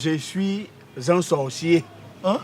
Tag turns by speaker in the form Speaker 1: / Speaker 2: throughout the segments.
Speaker 1: Je suis un sorcier.
Speaker 2: Hein?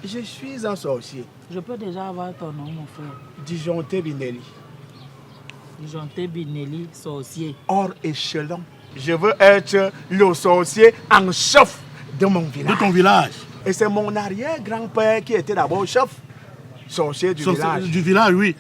Speaker 1: Je suis un sorcier.
Speaker 3: Je peux déjà avoir ton nom, mon frère.
Speaker 1: Disjoncté Binelli.
Speaker 3: Disjoncté Binelli, sorcier.
Speaker 1: Hors échelon. Je veux être le sorcier en chef de mon village.
Speaker 2: De ton village.
Speaker 1: Et c'est mon arrière-grand-père qui était d'abord chef. Sorcier du village.
Speaker 2: Du village, oui.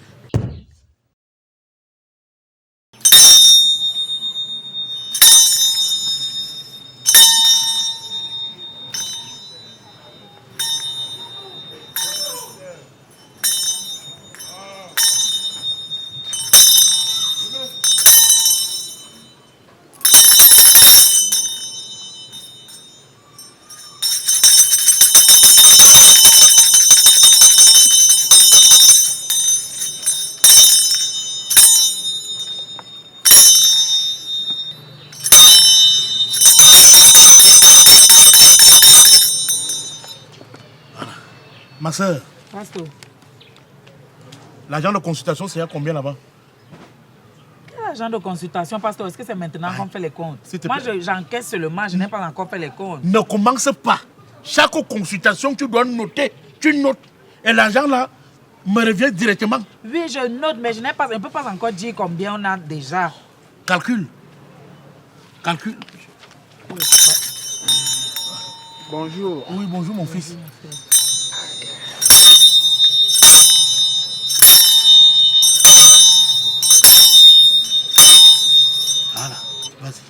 Speaker 2: Ma soeur,
Speaker 3: Pasteur,
Speaker 2: l'agent de consultation, c'est à combien là-bas?
Speaker 3: quel agent de consultation, pasteur? Est-ce que c'est maintenant qu'on fait les comptes?
Speaker 2: s'il te
Speaker 3: Moi,
Speaker 2: plaît.
Speaker 3: j'encaisse seulement, je n'ai pas encore fait les comptes.
Speaker 2: Ne commence pas. Chaque consultation, tu dois noter. Tu notes. Et l'agent là me revient directement.
Speaker 3: Oui, je note, mais je ne peux pas encore dire combien on a déjà.
Speaker 2: Calcule. Calcule.
Speaker 1: Bonjour.
Speaker 2: Oui, bonjour mon fils. Voilà, vas-y.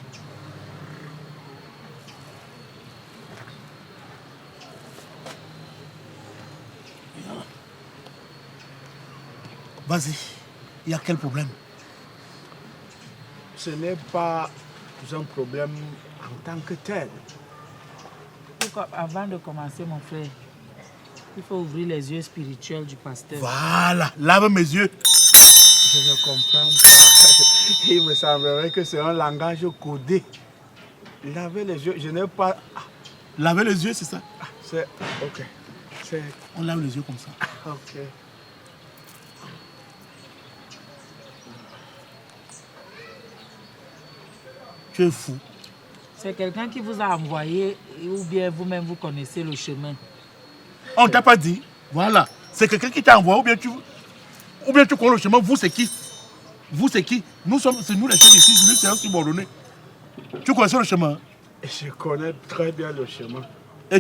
Speaker 2: Vas-y. Il y a quel problème?
Speaker 1: Ce n'est pas un problème en tant que tel.
Speaker 3: Avant de commencer, mon frère, il faut ouvrir les yeux spirituels du pasteur.
Speaker 2: Voilà, lave mes yeux.
Speaker 1: Je ne comprends pas. Il me semblerait que c'est un langage codé. Laver les yeux, je n'ai pas...
Speaker 2: Laver les yeux, c'est ça.
Speaker 1: C'est... Ok. C'est...
Speaker 2: On lave les yeux comme ça.
Speaker 1: Ok.
Speaker 2: Tu es fou.
Speaker 3: C'est quelqu'un qui vous a envoyé ou bien vous-même vous connaissez le chemin.
Speaker 2: On t'a pas dit. Voilà. C'est quelqu'un qui t'a envoyé ou bien tu connais le chemin. Vous, c'est qui? Vous, c'est qui? C'est nous les chefs ici. Lui, c'est un subordonné. Tu connais le chemin?
Speaker 1: Je connais très bien le chemin.
Speaker 2: Et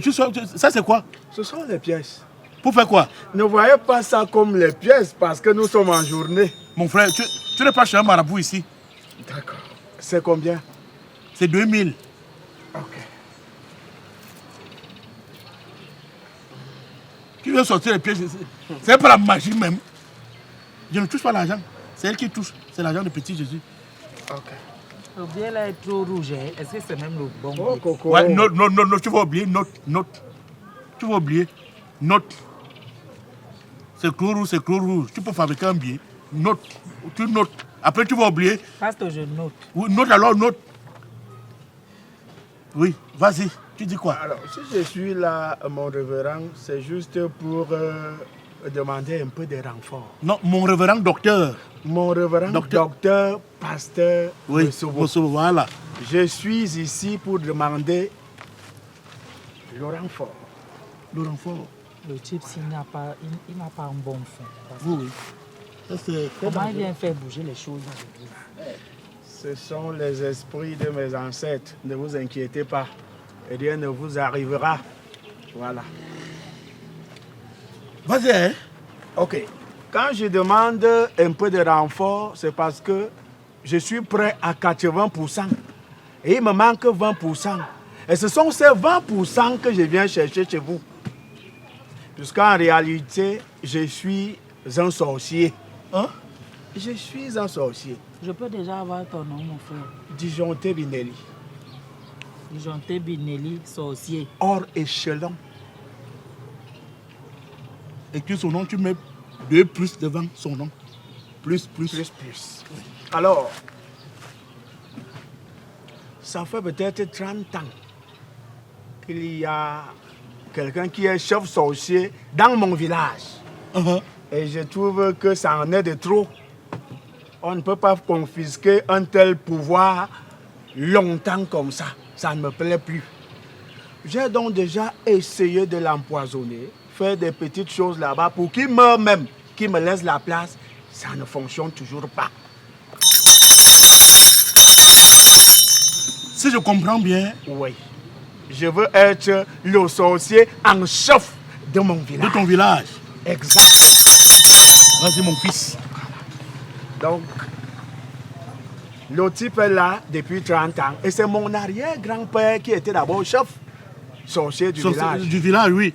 Speaker 2: ça, c'est quoi?
Speaker 1: Ce sont les pièces.
Speaker 2: Pour faire quoi?
Speaker 1: Ne voyez pas ça comme les pièces parce que nous sommes en journée.
Speaker 2: Mon frère, tu n'es pas chez un marabout ici.
Speaker 1: D'accord. C'est combien?
Speaker 2: C'est 2000.
Speaker 1: Ok.
Speaker 2: Tu veux sortir les pièces. C'est pas la magie même. Je ne touche pas l'argent. C'est elle qui touche. C'est l'argent de petit Jésus.
Speaker 1: Ok.
Speaker 3: Le billet là est trop rouge. Hein. Est-ce que c'est même le bon
Speaker 1: Oh,
Speaker 3: billet?
Speaker 1: Coco.
Speaker 2: Ouais, note, tu vas oublier. Note. Tu vas oublier. Note. C'est clos rouge. Tu peux fabriquer un billet. Note. Tu notes. Après, tu vas oublier.
Speaker 3: Pasteur, je note.
Speaker 2: Oui, note alors, note. Oui, vas-y. Tu dis quoi?
Speaker 1: Alors, si je suis là, mon révérend, c'est juste pour demander un peu de renfort.
Speaker 2: Non, mon révérend docteur.
Speaker 1: Mon révérend docteur pasteur
Speaker 2: Oui,
Speaker 1: Bosobo.
Speaker 2: voilà.
Speaker 1: Je suis ici pour demander le renfort.
Speaker 2: Le renfort.
Speaker 3: Le type, il n'a pas un bon fond.
Speaker 2: Oui. Ça, c'est
Speaker 3: Comment il vient faire bouger les choses?
Speaker 1: Ce sont les esprits de mes ancêtres. Ne vous inquiétez pas. Rien ne vous arrivera. Voilà.
Speaker 2: Vas-y, hein?
Speaker 1: Ok. Quand je demande un peu de renfort, c'est parce que je suis prêt à 80%. Et il me manque 20%. Et ce sont ces 20% que je viens chercher chez vous. Puisqu'en réalité, je suis un sorcier.
Speaker 2: Hein?
Speaker 1: Je suis un sorcier.
Speaker 3: Je peux déjà avoir ton nom, mon frère.
Speaker 1: Disjoncté Binelli.
Speaker 3: Disjoncté Binelli, sorcier.
Speaker 1: Hors échelon.
Speaker 2: Et que son nom, tu mets 2 plus devant son nom. Plus.
Speaker 1: Plus. Alors, ça fait peut-être 30 ans qu'il y a quelqu'un qui est chef sorcier dans mon village.
Speaker 2: Uh-huh.
Speaker 1: Et je trouve que ça en est de trop. On ne peut pas confisquer un tel pouvoir longtemps comme ça. Ça ne me plaît plus. J'ai donc déjà essayé de l'empoisonner, faire des petites choses là-bas pour qu'il meure même, qu'il me laisse la place. Ça ne fonctionne toujours pas.
Speaker 2: Si je comprends bien,
Speaker 1: Oui. Je veux être le sorcier en chef de mon village.
Speaker 2: de ton village,
Speaker 1: Exact.
Speaker 2: vas-y mon fils.
Speaker 1: Donc, le type est là depuis 30 ans. Et c'est mon arrière-grand-père qui était d'abord chef sorcier du village.
Speaker 2: Du village, oui.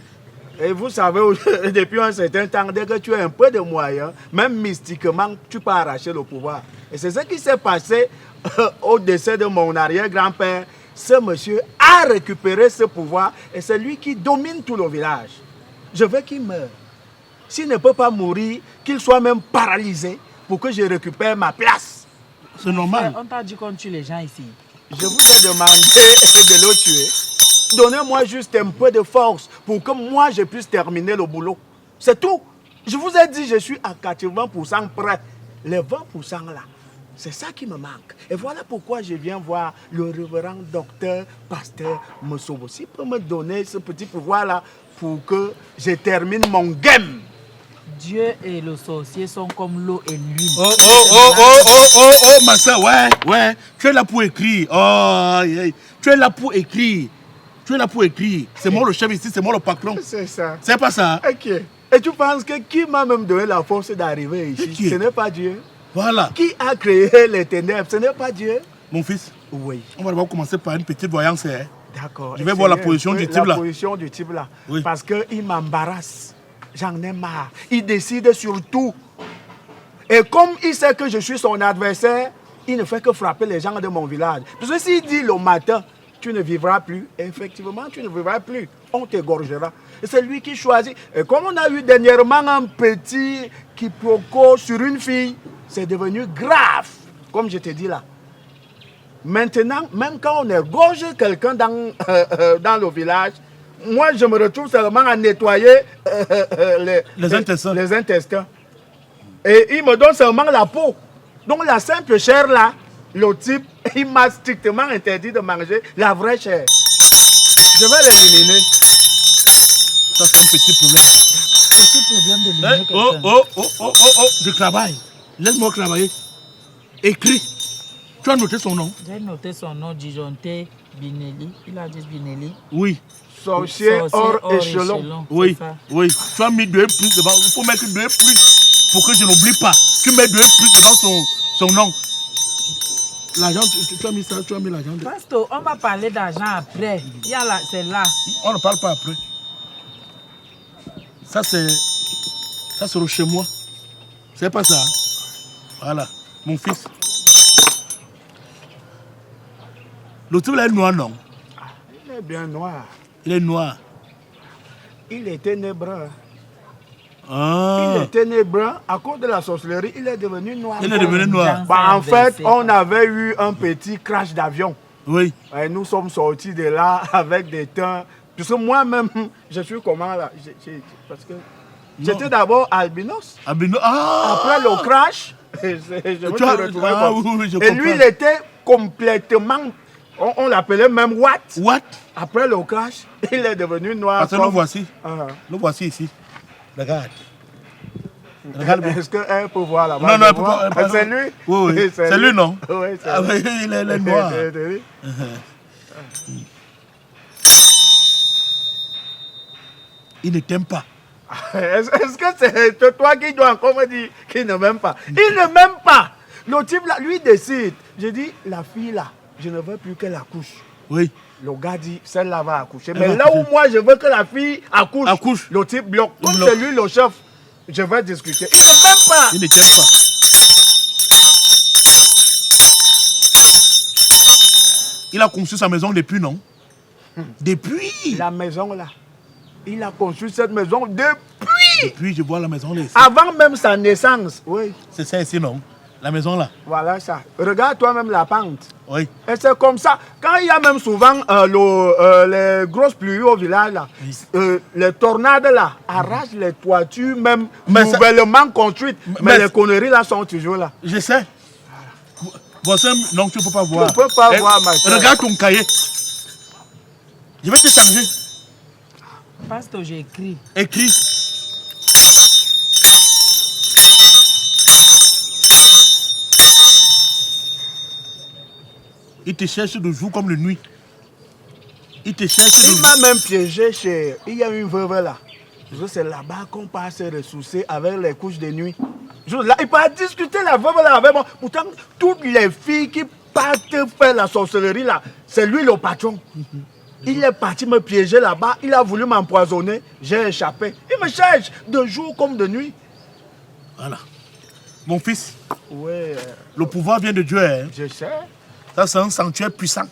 Speaker 1: Et vous savez, depuis un certain temps, dès que tu as un peu de moyens, même mystiquement, tu peux arracher le pouvoir. Et c'est ce qui s'est passé au décès de mon arrière-grand-père. Ce monsieur a récupéré ce pouvoir et c'est lui qui domine tout le village. Je veux qu'il meure. S'il ne peut pas mourir, qu'il soit même paralysé pour que je récupère ma place.
Speaker 2: C'est normal.
Speaker 3: On t'a dit qu'on tue les gens ici.
Speaker 1: Je vous ai demandé de le tuer. Donnez-moi juste un peu de force pour que moi je puisse terminer le boulot. C'est tout. Je vous ai dit, je suis à 80% prêt. Les 20% là, c'est ça qui me manque. Et voilà pourquoi je viens voir le révérend docteur Pasteur Mosobo. S'il peut me donner ce petit pouvoir-là pour que je termine mon game.
Speaker 3: Dieu et le sorcier sont comme l'eau et l'huile.
Speaker 2: Ma soeur, ouais. Tu es là pour écrire. Oh, yeah. Tu es là pour écrire. Tu es là pour écrire. C'est moi le chef ici, c'est moi le patron.
Speaker 1: C'est ça.
Speaker 2: C'est pas ça.
Speaker 1: Ok. Et tu penses que qui m'a même donné la force d'arriver ici?
Speaker 2: Qui?
Speaker 1: Ce n'est pas Dieu.
Speaker 2: Voilà.
Speaker 1: Qui a créé les ténèbres? Ce n'est pas Dieu.
Speaker 2: Mon fils,
Speaker 1: Oui.
Speaker 2: on va d'abord commencer par une petite voyance. Hein.
Speaker 1: D'accord.
Speaker 2: Je vais voir la position du type là.
Speaker 1: La position du type là.
Speaker 2: Oui.
Speaker 1: Parce qu'il m'embarrasse. J'en ai marre. Il décide sur tout. Et comme il sait que je suis son adversaire, il ne fait que frapper les gens de mon village. Parce que s'il dit le matin, tu ne vivras plus, effectivement, tu ne vivras plus. On t'égorgera. Et c'est lui qui choisit. Et comme on a eu dernièrement un petit quiproquo sur une fille, c'est devenu grave, comme je te dis là. Maintenant, même quand on égorge quelqu'un dans le village, moi je me retrouve seulement à nettoyer
Speaker 2: Les intestins.
Speaker 1: les intestins. Et il me donne seulement la peau. Donc la simple chair là, le type, il m'a strictement interdit de manger la vraie chair. Je vais l'éliminer.
Speaker 2: Ça, c'est un petit problème.
Speaker 3: Petit problème d'éliminer quelqu'un.
Speaker 2: Je travaille. Laisse-moi travailler. Écris. Tu as noté son nom?
Speaker 3: J'ai noté son nom, disjoncté Binelli. Il a dit Binelli.
Speaker 2: Oui.
Speaker 1: Sorcier hors échelon.
Speaker 2: Oui,
Speaker 3: c'est ça.
Speaker 2: oui. Tu as mis 2 plus devant. Il faut mettre 2 plus pour que je n'oublie pas. Tu mets 2 plus devant son nom. L'argent, tu as mis ça, tu as mis l'argent.
Speaker 3: Pasteur, on va parler d'argent après. Il y a là, c'est là.
Speaker 2: On ne parle pas après. Ça, c'est le chez moi. C'est pas ça. Hein? Voilà, mon fils. Le type là est noir, non?
Speaker 1: Il est bien noir.
Speaker 2: Il est noir.
Speaker 1: Il est ténébreux.
Speaker 2: Ah.
Speaker 1: Il est ténébreux. À cause de la sorcellerie, il est devenu noir.
Speaker 2: Il est devenu noir.
Speaker 1: Bah, en fait, on avait eu un petit crash d'avion.
Speaker 2: Oui.
Speaker 1: Et nous sommes sortis de là avec des teints. Parce que moi-même, je suis comment là? Parce que j'étais d'abord albinos.
Speaker 2: Albino. Ah.
Speaker 1: Après le crash, je me suis retrouvé comme...
Speaker 2: oui, je
Speaker 1: Et lui, il était complètement... On l'appelait même Watt.
Speaker 2: What?
Speaker 1: Après le crash, il est devenu noir.
Speaker 2: Parce que
Speaker 1: comme...
Speaker 2: nous voici. Nous voici ici. Regarde. Regarde bien.
Speaker 1: Est-ce qu'elle peut voir là-bas?
Speaker 2: Non, non, elle peut pas.
Speaker 1: C'est lui?
Speaker 2: Oui, oui. C'est lui, non?
Speaker 1: Oui, c'est
Speaker 2: Ah,
Speaker 1: lui.
Speaker 2: oui, il est noir. Il ne t'aime pas.
Speaker 1: Est-ce que c'est toi qui dois encore me dire qu'il ne m'aime pas? Il ne m'aime pas. Le type là, lui décide. Je dis, la fille là, je ne veux plus qu'elle accouche.
Speaker 2: Oui.
Speaker 1: Le gars dit, celle-là va accoucher.
Speaker 2: Elle
Speaker 1: Mais
Speaker 2: va
Speaker 1: là
Speaker 2: accoucher.
Speaker 1: où moi je veux que la fille accouche,
Speaker 2: Accouche.
Speaker 1: le type bloque. Comme
Speaker 2: Bloque.
Speaker 1: c'est lui le chef, je vais discuter. Il ne m'aime pas.
Speaker 2: Il ne t'aime pas. Il a conçu sa maison depuis, non? Depuis.
Speaker 1: La maison là, il a conçu cette maison depuis.
Speaker 2: Depuis, je vois la maison là. Ici.
Speaker 1: Avant même sa naissance. Oui,
Speaker 2: C'est ça ici, non? La maison là.
Speaker 1: voilà ça. Regarde toi-même la pente.
Speaker 2: Oui.
Speaker 1: Et c'est comme ça. Quand il y a même souvent les grosses pluies au village, là, les tornades là, arrachent les toitures même
Speaker 2: Mais ça-
Speaker 1: nouvellement construites. Mais
Speaker 2: mais-
Speaker 1: les conneries là sont toujours là.
Speaker 2: Je sais. Voici, non, tu ne peux pas voir.
Speaker 1: Tu ne peux pas
Speaker 2: Eh,
Speaker 1: voir, ma soeur.
Speaker 2: Regarde ton cahier. Je vais te changer.
Speaker 3: Pasteur, j'ai écrit.
Speaker 2: Écris. Il te cherche de jour comme de nuit. Il te cherche de
Speaker 1: Il
Speaker 2: jour.
Speaker 1: m'a même piégé chez... Il y a une veuve là. C'est là-bas qu'on passe se ressourcer avec les couches de nuit. Là, il peut discuter la veuve là avec moi. Pourtant, toutes les filles qui partent faire la sorcellerie là, c'est lui le patron. Il est parti me piéger là-bas. Il a voulu m'empoisonner. J'ai échappé. Il me cherche de jour comme de nuit.
Speaker 2: Voilà. Mon fils,
Speaker 1: Oui,
Speaker 2: le pouvoir vient de Dieu. Hein.
Speaker 1: je sais.
Speaker 2: Ça, c'est un sanctuaire puissant.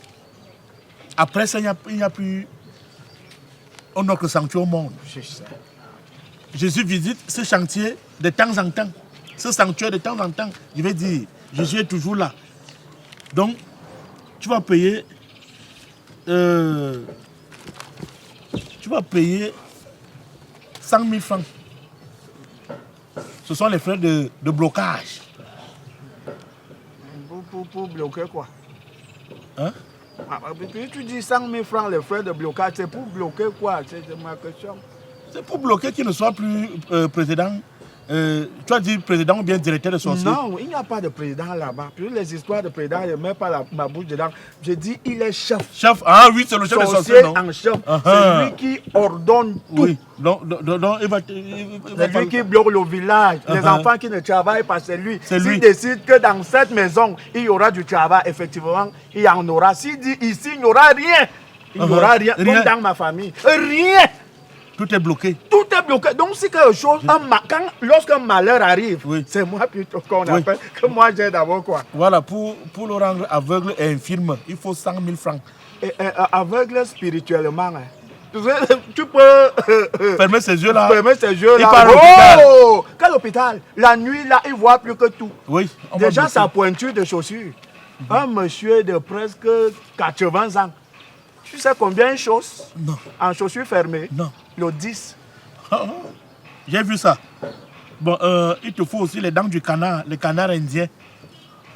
Speaker 2: Après ça, il n'y a plus un autre sanctuaire au monde.
Speaker 1: Je sais.
Speaker 2: Jésus visite ce chantier de temps en temps. Ce sanctuaire de temps en temps. Je vais dire, Jésus est toujours là. Donc, tu vas payer... tu vas payer 100 000 francs. Ce sont les frais de blocage.
Speaker 1: Pour bloquer quoi?
Speaker 2: Hein?
Speaker 1: Puis tu dis 100 000 francs les frais de blocage, c'est pour bloquer quoi? C'est ma question.
Speaker 2: C'est pour bloquer qu'il ne soit plus président. Tu as dit président ou bien directeur de sorcier?
Speaker 1: Non, il n'y a pas de président là-bas. Puis les histoires de président, je ne mets pas ma bouche dedans. Je dis, il est chef.
Speaker 2: Chef, ah oui, c'est le chef de sorcier, non?
Speaker 1: En chef.
Speaker 2: Uh-huh.
Speaker 1: C'est lui qui ordonne tout.
Speaker 2: Oui, donc il va...
Speaker 1: C'est lui qui bloque le village. Les enfants qui ne travaillent pas, c'est lui.
Speaker 2: C'est
Speaker 1: S'il
Speaker 2: lui.
Speaker 1: décide que dans cette maison, il y aura du travail, effectivement, il y en aura. S'il dit ici, il n'y aura rien. Il n'y aura rien.
Speaker 2: Rien.
Speaker 1: Comme dans ma famille. Rien.
Speaker 2: Tout est bloqué.
Speaker 1: Tout est bloqué. Donc, si quelque chose, lorsqu'un malheur arrive,
Speaker 2: Oui.
Speaker 1: c'est moi plutôt qu'on
Speaker 2: Oui.
Speaker 1: appelle, que moi j'ai d'abord quoi.
Speaker 2: Voilà, pour le rendre aveugle et infirme, il faut 100 000 francs.
Speaker 1: Aveugle spirituellement. Hein. Tu peux
Speaker 2: Fermer ses yeux là.
Speaker 1: fermer ses yeux
Speaker 2: Il
Speaker 1: là.
Speaker 2: part à l'hôpital.
Speaker 1: Oh, quel hôpital? La nuit là, il voit plus que tout.
Speaker 2: Oui, on va
Speaker 1: Déjà
Speaker 2: bloquer.
Speaker 1: sa pointure de chaussures. Un monsieur de presque 80 ans. Tu sais combien il chausse?
Speaker 2: Non.
Speaker 1: En chaussures fermées?
Speaker 2: Non.
Speaker 1: Le 10.
Speaker 2: J'ai vu ça. Bon, il te faut aussi les dents du canard, les canards indiens.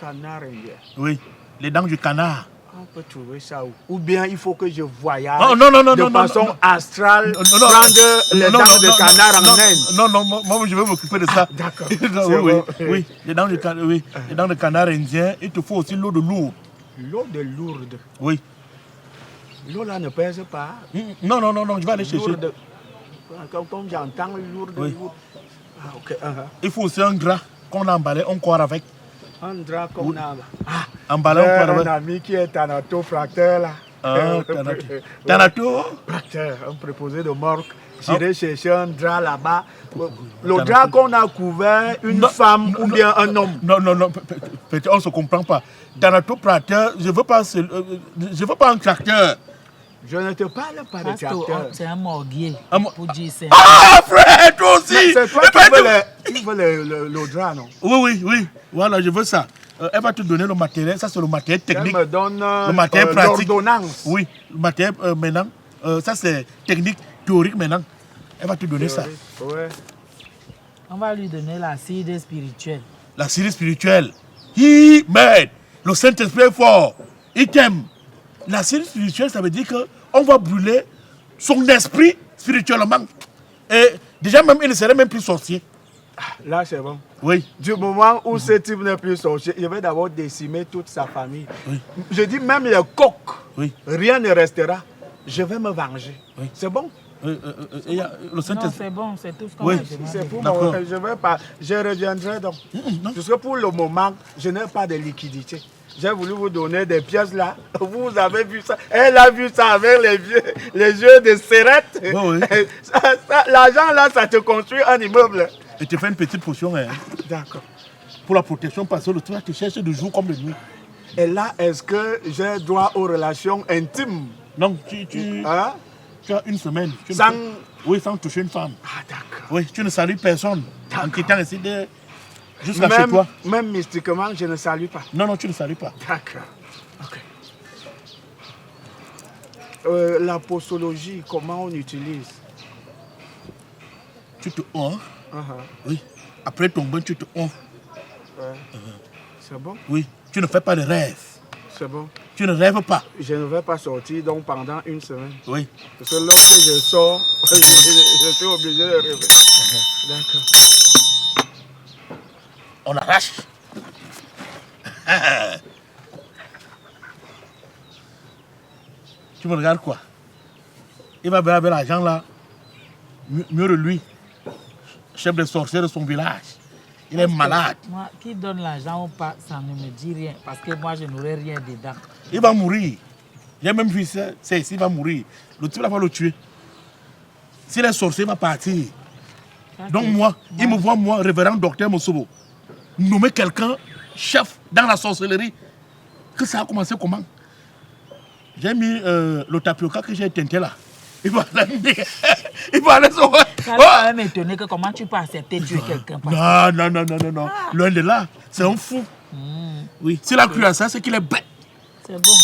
Speaker 1: Canard indien.
Speaker 2: Oui, les dents du canard.
Speaker 1: On peut trouver ça où? Ou bien il faut que je voyage
Speaker 2: Oh, non, non, non,
Speaker 1: de
Speaker 2: non,
Speaker 1: façon
Speaker 2: non.
Speaker 1: astrale,
Speaker 2: Non, non,
Speaker 1: prendre les
Speaker 2: non,
Speaker 1: dents
Speaker 2: non,
Speaker 1: de
Speaker 2: non,
Speaker 1: canard
Speaker 2: non,
Speaker 1: en Inde.
Speaker 2: Non, non, moi je vais m'occuper de ça.
Speaker 1: D'accord.
Speaker 2: Non,
Speaker 1: C'est
Speaker 2: oui,
Speaker 1: bon.
Speaker 2: oui, les dents de canard indien. Il te faut aussi l'eau de Lourdes.
Speaker 1: L'eau de Lourdes.
Speaker 2: Oui.
Speaker 1: L'eau là ne pèse pas.
Speaker 2: Non, non, non, non, je vais aller chercher.
Speaker 1: Lourdes. Comme j'entends Lourdes.
Speaker 2: Oui.
Speaker 1: Lourdes. Ah, ok.
Speaker 2: Il faut aussi un drap qu'on a emballé, on court avec.
Speaker 1: Un drap qu'on a. Ah,
Speaker 2: Emballé, on
Speaker 1: j'ai
Speaker 2: court
Speaker 1: un
Speaker 2: avec.
Speaker 1: ami qui est thanatopracteur là.
Speaker 2: Ah, Thanato.
Speaker 1: Practeur, un préposé de morgue. J'irai chercher un drap là-bas. Le drap qu'on a couvert, une
Speaker 2: Non,
Speaker 1: femme
Speaker 2: non,
Speaker 1: ou bien un homme.
Speaker 2: Non, non, non, on ne se comprend pas. Thanatopracteur, je ne veux pas un tracteur.
Speaker 1: Je ne te parle pas de
Speaker 3: Pasteur,
Speaker 1: tracteur.
Speaker 3: c'est un morguier.
Speaker 2: Un
Speaker 3: Pour dire c'est
Speaker 2: Ah, frère, toi aussi.
Speaker 1: C'est toi qui veux le drap, non?
Speaker 2: Oui, oui, oui. Voilà, je veux ça. Elle va te donner le matériel. Ça, c'est le matériel
Speaker 1: Elle
Speaker 2: technique.
Speaker 1: me donne
Speaker 2: Le matériel pratique.
Speaker 1: l'ordonnance.
Speaker 2: Oui, le matériel maintenant. Ça, c'est technique, théorique maintenant. Elle va te donner ça.
Speaker 1: Ouais.
Speaker 3: On va lui donner la cide spirituelle.
Speaker 2: La série spirituelle. Man, le Saint-Esprit est fort. Il t'aime. La série spirituelle, ça veut dire qu'on va brûler son esprit spirituellement. Et déjà, même, il ne serait même plus sorcier.
Speaker 1: Là, c'est bon.
Speaker 2: Oui.
Speaker 1: Du moment où ce type n'est plus sorcier, je vais d'abord décimer toute sa famille.
Speaker 2: Oui.
Speaker 1: Je dis même les coqs,
Speaker 2: Oui.
Speaker 1: rien ne restera. Je vais me venger.
Speaker 2: Oui.
Speaker 1: C'est bon?
Speaker 2: Il y a le
Speaker 3: Non,
Speaker 2: Saint-Esprit.
Speaker 3: c'est bon, c'est tout ce qu'on
Speaker 2: Oui.
Speaker 3: va demander.
Speaker 1: C'est pour
Speaker 2: D'accord.
Speaker 1: moi. Je vais pas. Je reviendrai donc.
Speaker 2: Non.
Speaker 1: Parce que pour le moment, je n'ai pas de liquidité. J'ai voulu vous donner des pièces là. Vous avez vu ça. Elle a vu ça avec les yeux de Serrette.
Speaker 2: Oui, oui.
Speaker 1: L'argent là, ça te construit un immeuble.
Speaker 2: Et tu fais une petite potion hein,
Speaker 1: D'accord.
Speaker 2: pour la protection parce que le truc te cherche de jour comme de nuit.
Speaker 1: Et là, est-ce que j'ai droit aux relations intimes?
Speaker 2: Donc, tu
Speaker 1: Hein?
Speaker 2: as une semaine. Tu ne
Speaker 1: Sans...
Speaker 2: peux- Oui, sans toucher une femme.
Speaker 1: Ah, d'accord.
Speaker 2: Oui, tu ne salues personne en quittant ici jusqu'à chez toi.
Speaker 1: Même mystiquement, je ne salue pas.
Speaker 2: Non, non, tu ne salues pas.
Speaker 1: D'accord. Ok. La postologie, comment on utilise?
Speaker 2: Tu te honnes.
Speaker 1: Uh-huh.
Speaker 2: Oui. Après ton bain, tu te honnes.
Speaker 1: Ouais. C'est bon?
Speaker 2: Oui. Tu ne fais pas de rêve.
Speaker 1: C'est bon.
Speaker 2: Tu ne rêves pas.
Speaker 1: Je ne vais pas sortir donc pendant une semaine.
Speaker 2: Oui.
Speaker 1: Parce que lorsque je sors, je suis obligé de rêver. D'accord.
Speaker 2: On arrache. Tu me regardes quoi? Il va bien avec l'argent là. Mieux de lui. Chef des sorciers de son village. Il est malade.
Speaker 3: Moi, qui donne l'argent ou pas, ça ne me dit rien. Parce que moi, je n'aurai rien dedans.
Speaker 2: Il va mourir. J'ai même vu ça. C'est ici, il va mourir. Le type va le tuer. S'il est sorcier, il va partir. Donc moi, il me voit, moi, révérend docteur Mosobo, nommer quelqu'un chef dans la sorcellerie. Que ça a commencé comment? J'ai mis le tapioca que j'ai teinté là. Il va aller sur...
Speaker 3: Ça va même m'étonner que comment tu peux accepter de tuer quelqu'un.
Speaker 2: Non. Loin de là, c'est un fou. Oui, s'il a cru à ça, c'est qu'il est bête.
Speaker 3: C'est bon.